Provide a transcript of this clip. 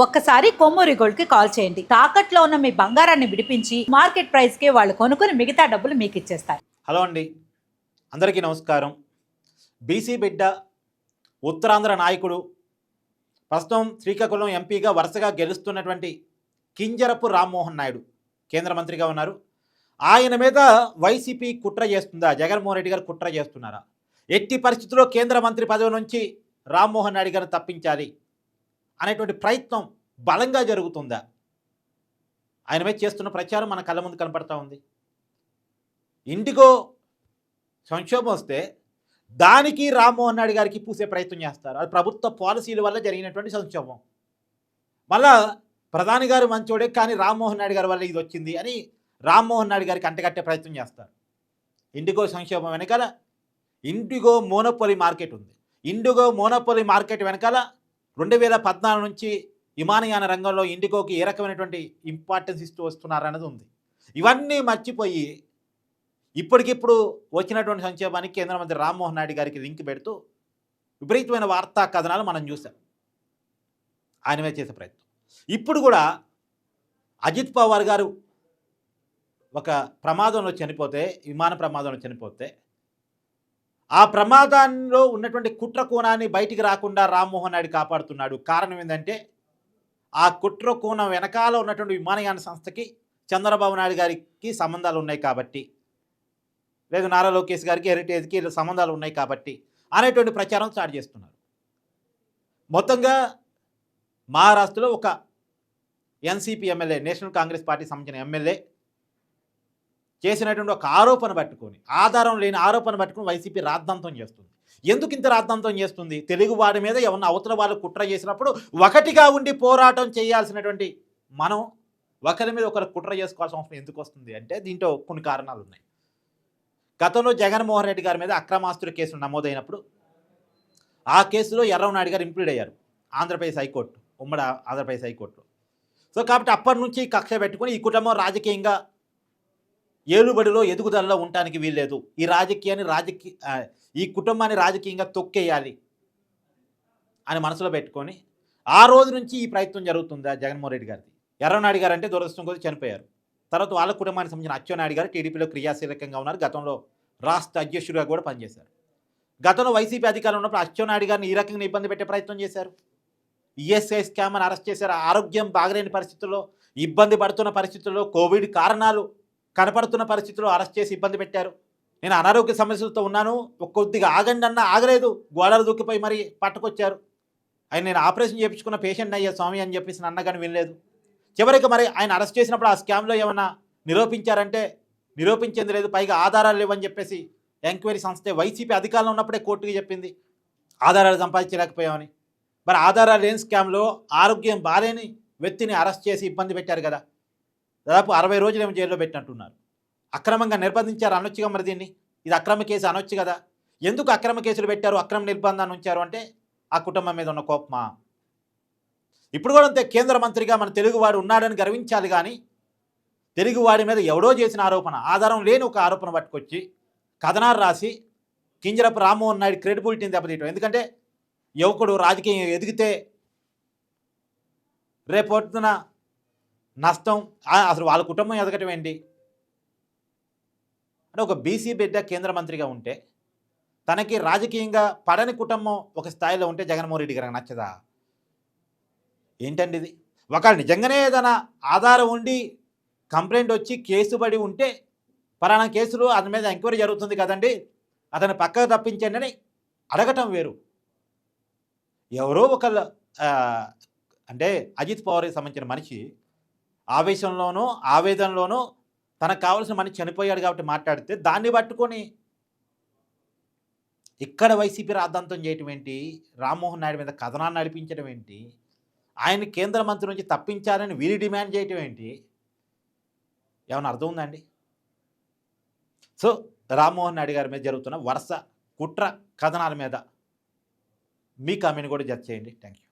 ఒక్కసారి కొమ్మూరి గోల్డ్ కి కాల్ చేయండి. తాకట్లో ఉన్న మీ బంగారాన్ని విడిపించి మార్కెట్ ప్రైస్ కి వాళ్ళు కొనుక్కుని మిగతా డబ్బులు మీకు ఇచ్చేస్తారు. హలో అండి, అందరికీ నమస్కారం. బీసీ బిడ్డ, ఉత్తరాంధ్ర నాయకుడు, ప్రస్తుతం శ్రీకాకుళం ఎంపీగా వరుసగా గెలుస్తున్నటువంటి కింజరపు రామ్మోహన్ నాయుడు కేంద్ర మంత్రిగా ఉన్నారు. ఆయన మీద వైసీపీ కుట్ర చేస్తుందా? జగన్మోహన్ రెడ్డి గారు కుట్ర చేస్తున్నారా? ఎట్టి పరిస్థితుల్లో కేంద్ర మంత్రి పదవి నుంచి రామ్మోహన్ నాయుడు గారిని తప్పించాలి అనేటువంటి ప్రయత్నం బలంగా జరుగుతుందా? ఆయన మీద చేస్తున్న ప్రచారం మన కళ్ళ ముందు కనపడతా ఉంది. ఇండిగో సంక్షోభం వస్తే దానికి రామ్మోహన్ నాయుడు గారికి పూసే ప్రయత్నం చేస్తారు. అది ప్రభుత్వ పాలసీల వల్ల జరిగినటువంటి సంక్షోభం. మళ్ళా ప్రధాని గారు మంచోడే, కానీ రామ్మోహన్ నాయుడు గారి వల్ల ఇది వచ్చింది అని రామ్మోహన్ నాయుడు గారికి అంటగట్టే ప్రయత్నం చేస్తారు. ఇండిగో సంక్షోభం వెనకాల ఇండిగో మోనోపోలీ మార్కెట్ ఉంది. ఇండిగో మోనోపోలీ మార్కెట్ వెనకాల 2014 నుంచి విమానయాన రంగంలో ఇండిగోకి ఏ రకమైనటువంటి ఇంపార్టెన్స్ ఇస్తూ వస్తున్నారన్నది ఉంది. ఇవన్నీ మర్చిపోయి ఇప్పటికిప్పుడు వచ్చినటువంటి సంక్షేమానికి కేంద్ర మంత్రి రామ్మోహన్ నాయుడు గారికి లింక్ పెడుతూ విపరీతమైన వార్తా కథనాలు మనం చూసాం. ఆయన మీద చేసే ప్రయత్నం. ఇప్పుడు కూడా అజిత్ పవార్ గారు ఒక ప్రమాదంలో చనిపోతే, విమాన ప్రమాదంలో చనిపోతే, ఆ ప్రమాదంలో ఉన్నటువంటి కుట్ర కోణాన్ని బయటికి రాకుండా రామ్మోహన్ నాయుడు కాపాడుతున్నాడు. కారణం ఏంటంటే ఆ కుట్ర కోణం వెనకాల ఉన్నటువంటి విమానయాన సంస్థకి చంద్రబాబు నాయుడు గారికి సంబంధాలు ఉన్నాయి కాబట్టి, లేదు నారా లోకేష్ గారికి హెరిటేజ్కి సంబంధాలు ఉన్నాయి కాబట్టి అనేటువంటి ప్రచారం స్టార్ట్ చేస్తున్నారు. మొత్తంగా మహారాష్ట్రలో ఒక NCP MLA, national Congress party సంబంధించిన ఎమ్మెల్యే చేసినటువంటి ఒక ఆరోపణ పట్టుకొని, ఆధారం లేని ఆరోపణ పట్టుకొని వైసీపీ రాద్ధాంతం చేస్తుంది. ఎందుకు ఇంత రాద్ధాంతం చేస్తుంది? తెలుగు వాడి మీద ఏమన్నా అవతల వాళ్ళు కుట్ర చేసినప్పుడు ఒకటిగా ఉండి పోరాటం చేయాల్సినటువంటి మనం ఒకరి మీద ఒకరు కుట్ర చేసుకోవాల్సిన అవసరం ఎందుకు వస్తుంది అంటే దీంట్లో కొన్ని కారణాలు ఉన్నాయి. గతంలో జగన్మోహన్ రెడ్డి గారి మీద అక్రమాస్తుల కేసులు నమోదైనప్పుడు ఆ కేసులో ఎర్రవనాయుడు గారు ఇంప్లీడ్ అయ్యారు ఆంధ్రప్రదేశ్ హైకోర్టు, ఉమ్మడి ఆంధ్రప్రదేశ్ హైకోర్టులో. సో కాబట్టి అప్పటి నుంచి కక్ష పెట్టుకుని ఈ కుటుంబం రాజకీయంగా ఏలుబడిలో ఎదుగుదలలో ఉండటానికి వీల్లేదు, ఈ కుటుంబాన్ని రాజకీయంగా తొక్కేయాలి అని మనసులో పెట్టుకొని ఆ రోజు నుంచి ఈ ప్రయత్నం జరుగుతుందా జగన్మోహన్ రెడ్డి గారిది. ఎర్రనాయుడు గారు అంటే దురదృష్టం కొద్ది చనిపోయారు. తర్వాత వాళ్ళ కుటుంబానికి సంబంధించిన అచ్చెన్నాయుడు గారు టీడీపీలో క్రియాశీలకంగా ఉన్నారు. గతంలో రాష్ట్ర అధ్యక్షుడిగా కూడా పనిచేశారు. గతంలో వైసీపీ అధికారంలో ఉన్నప్పుడు అచ్చెన్నాయుడు గారిని ఈ రకంగా ఇబ్బంది పెట్టే ప్రయత్నం చేశారు. ఈఎస్ఐ స్కామ్ అని అరెస్ట్ చేశారు. ఆరోగ్యం బాగలేని పరిస్థితుల్లో, ఇబ్బంది పడుతున్న పరిస్థితుల్లో, కోవిడ్ కారణాలు కనపడుతున్న పరిస్థితుల్లో అరెస్ట్ చేసి ఇబ్బంది పెట్టారు. నేను అనారోగ్య సమస్యలతో ఉన్నాను, కొద్దిగా ఆగండి అన్నా ఆగలేదు, గోడలు దూకిపోయి మరి పట్టుకొచ్చారు. ఆయన నేను ఆపరేషన్ చేయించుకున్న పేషెంట్ అయ్యా స్వామి అని చెప్పేసి అన్నగాని వినలేదు. చివరికి మరి ఆయన అరెస్ట్ చేసినప్పుడు ఆ స్కామ్లో ఏమన్నా నిరూపించారంటే నిరూపించేది లేదు, పైగా ఆధారాలు లేవని చెప్పేసి ఎంక్వైరీ సంస్థే వైసీపీ అధికారంలో ఉన్నప్పుడే కోర్టుకి చెప్పింది ఆధారాలు సంపాదించలేకపోయామని. మరి ఆధారాలు లేని స్కామ్లో ఆరోగ్యం బాలేని వ్యక్తిని అరెస్ట్ చేసి ఇబ్బంది పెట్టారు కదా. దాదాపు 60 రోజులు ఏమో జైల్లో పెట్టినట్టున్నారు. అక్రమంగా నిర్బంధించారు అనొచ్చుగా. మరి దీన్ని ఇది అక్రమ కేసు అనొచ్చు కదా. ఎందుకు అక్రమ కేసులు పెట్టారు, అక్రమ నిర్బంధాన్ని ఉంచారు అంటే ఆ కుటుంబం మీద ఉన్న కోపమా? ఇప్పుడు కూడా అంతే. కేంద్ర మంత్రిగా మన తెలుగువాడు ఉన్నాడని గర్వించాలి, కానీ తెలుగువాడి మీద ఎవడో చేసిన ఆరోపణ, ఆధారం లేని ఒక ఆరోపణ పట్టుకొచ్చి కథనాలు రాసి కింజరపు రామ్మోహన్ నాయుడు క్రెడిబిలిటీని దెబ్బతీయటం. ఎందుకంటే యువకుడు రాజకీయం ఎదిగితే రేపొద్దున నష్టం, అసలు వాళ్ళ కుటుంబం ఎదగటం ఏంటి అంటే ఒక బీసీ బిడ్డ కేంద్ర మంత్రిగా ఉంటే తనకి రాజకీయంగా పడని కుటుంబం ఒక స్థాయిలో ఉంటే జగన్మోహన్ రెడ్డి గారికి నచ్చదా? ఏంటండి ఇది? ఒకవేళ నిజంగానే ఏదైనా ఆధారం ఉండి కంప్లైంట్ వచ్చి కేసు పడి ఉంటే పలానా కేసులు అతని మీద ఎంక్వైరీ జరుగుతుంది కదండి, అతను పక్కకు తప్పించండి అని అడగటం వేరు. ఎవరో ఒకళ్ళు అంటే అజిత్ పవార్కి సంబంధించిన మనిషి ఆవేశంలోనో ఆవేదనలోనో తనకు కావాల్సిన మనిషి చనిపోయాడు కాబట్టి మాట్లాడితే దాన్ని పట్టుకొని ఇక్కడ వైసీపీ రాద్ధాంతం చేయటం ఏంటి, రామ్మోహన్ నాయుడు మీద కథనాన్ని నడిపించడం ఏంటి, ఆయన్ని కేంద్ర మంత్రి నుంచి తప్పించాలని వీరి డిమాండ్ చేయటం ఏంటి, ఏమైనా అర్థం ఉందండి? సో రామ్మోహన్ నాయుడు గారి మీద జరుగుతున్న వరుస కుట్ర కథనాల మీద మీ కామెంట్ కూడా జడ్జ్ చేయండి. Thank you.